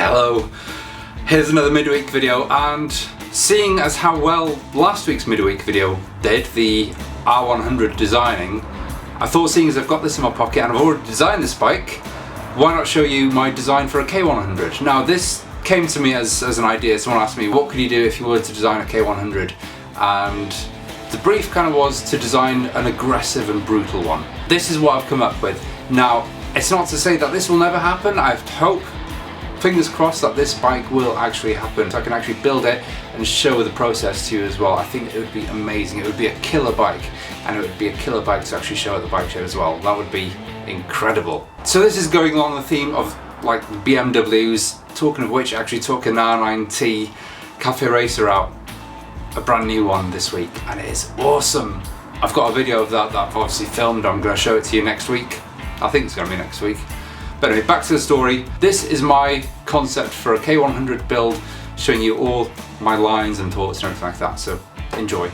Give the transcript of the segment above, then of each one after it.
Hello, here's another midweek video, and seeing as how well last week's midweek video did, the R100 designing, I thought, seeing as I've got this in my pocket and I've already designed this bike, why not show you my design for a K100. Now this came to me as an idea. Someone asked me, what could you do if you were to design a K100? And the brief kind of was to design an aggressive and brutal one. This is what I've come up with. Now, it's not to say that this will never happen. I hope, fingers crossed, that this bike will actually happen, so I can actually build it and show the process to you as well. I think it would be amazing. It would be a killer bike, and it would be a killer bike to actually show at the bike show as well. That would be incredible. So this is going along the theme of like BMWs. Talking of which, I actually took an R9T Cafe Racer out, a brand new one this week, and it is awesome. I've got a video of that I've obviously filmed. I'm going to show it to you next week. I think it's going to be next week. But anyway, back to the story. This is my concept for a K100 build, showing you all my lines and thoughts and everything like that, so enjoy.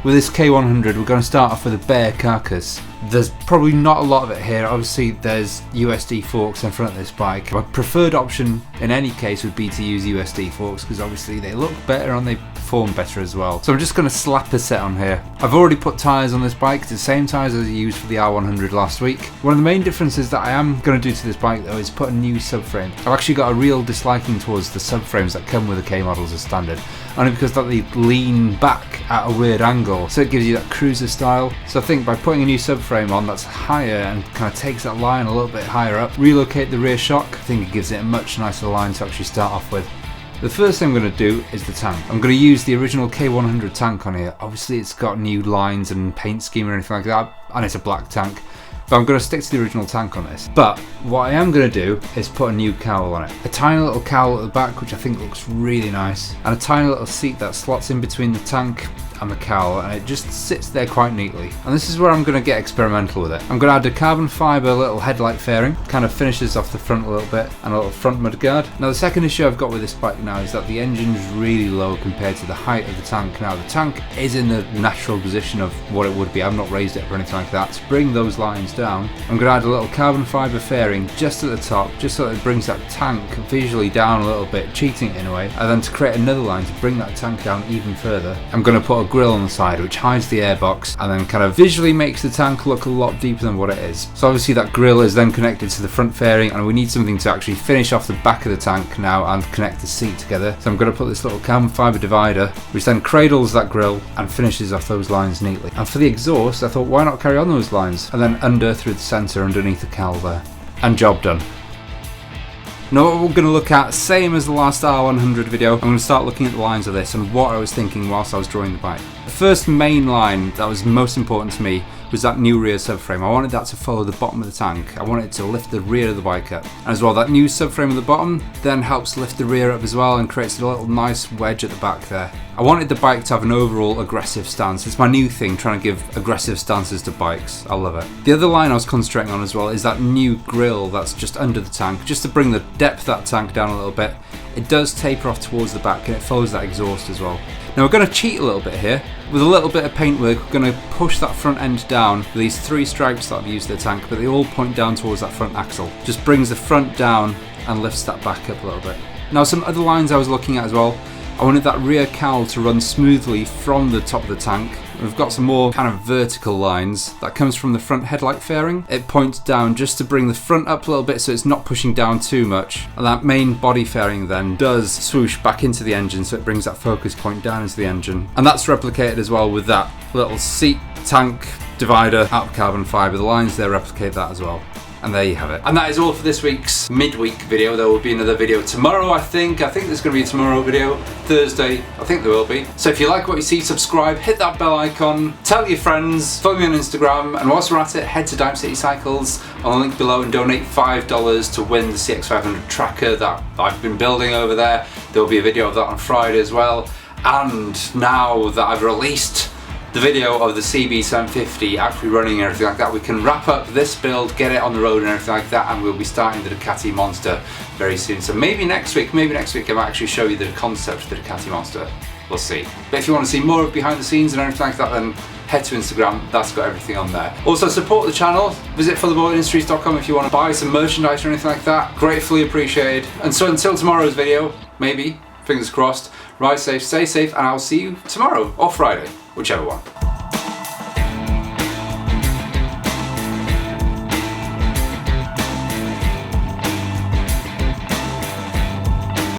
With this K100, we're going to start off with a bare carcass. There's probably not a lot of it here. Obviously there's USD forks in front of this bike. My preferred option in any case would be to use USD forks, because obviously they look better and they perform better as well. So I'm just going to slap a set on here. I've already put tyres on this bike, the same tyres as I used for the R100 last week. One of the main differences that I am going to do to this bike though is put a new subframe. I've actually got a real disliking towards the subframes that come with the K models as standard, only because that they lean back at a weird angle, so it gives you that cruiser style. So I think by putting a new subframe on that's higher and kind of takes that line a little bit higher up, relocate the rear shock, I think it gives it a much nicer line to actually start off with. The first thing I'm going to do is the tank. I'm going to use the original K100 tank on here. Obviously it's got new lines and paint scheme or anything like that, and it's a black tank. But I'm going to stick to the original tank on this. But what I am going to do is put a new cowl on it. A tiny little cowl at the back, which I think looks really nice, and a tiny little seat that slots in between the tank and the cowl, and it just sits there quite neatly. And this is where I'm going to get experimental with it. I'm going to add a carbon fibre little headlight fairing, kind of finishes off the front a little bit, and a little front mudguard. Now the second issue I've got with this bike now is that the engine's really low compared to the height of the tank. Now the tank is in the natural position of what it would be. I've not raised it or anything like that. To bring those lines down, I'm going to add a little carbon fibre fairing just at the top, just so that it brings that tank visually down a little bit, cheating it in a way. And then to create another line to bring that tank down even further, I'm going to put a grill on the side which hides the airbox and then kind of visually makes the tank look a lot deeper than what it is. So obviously that grill is then connected to the front fairing, and we need something to actually finish off the back of the tank now and connect the seat together. So I'm going to put this little carbon fibre divider which then cradles that grill and finishes off those lines neatly. And for the exhaust, I thought, why not carry on those lines and then under through the centre underneath the cowl there, and job done. Now what we're going to look at, same as the last R100 video, I'm going to start looking at the lines of this and what I was thinking whilst I was drawing the bike. The first main line that was most important to me was that new rear subframe. I wanted that to follow the bottom of the tank. I wanted it to lift the rear of the bike up. And as well, that new subframe at the bottom then helps lift the rear up as well and creates a little nice wedge at the back there. I wanted the bike to have an overall aggressive stance. It's my new thing, trying to give aggressive stances to bikes. I love it. The other line I was concentrating on as well is that new grille that's just under the tank, just to bring the depth of that tank down a little bit. It does taper off towards the back and it follows that exhaust as well. Now we're going to cheat a little bit here. With a little bit of paintwork, we're going to push that front end down with these three stripes that I've used to the tank, but they all point down towards that front axle. Just brings the front down and lifts that back up a little bit. Now some other lines I was looking at as well, I wanted that rear cowl to run smoothly from the top of the tank. We've got some more kind of vertical lines that comes from the front headlight fairing. It points down just to bring the front up a little bit so it's not pushing down too much. And that main body fairing then does swoosh back into the engine, so it brings that focus point down into the engine. And that's replicated as well with that little seat tank divider out of carbon fibre. The lines there replicate that as well. And there you have it. And that is all for this week's midweek video. There will be another video tomorrow, I think. there's going to be a tomorrow video. Thursday, I think there will be. So if you like what you see, subscribe, hit that bell icon, tell your friends, follow me on Instagram, and whilst we're at it, head to Dime City Cycles on the link below and donate $5 to win the CX500 tracker that I've been building over there. There will be a video of that on Friday as well. And now that I've released the video of the CB750 actually running and everything like that, we can wrap up this build, get it on the road and everything like that, and we'll be starting the Ducati Monster very soon. So maybe next week I might actually show you the concept of the Ducati Monster. We'll see. But if you want to see more of behind the scenes and everything like that, then head to Instagram, that's got everything on there. Also support the channel, visit FurtherBoardIndustries.com if you want to buy some merchandise or anything like that, gratefully appreciated. And so until tomorrow's video, maybe, fingers crossed, ride safe, stay safe, and I'll see you tomorrow or Friday, whichever one.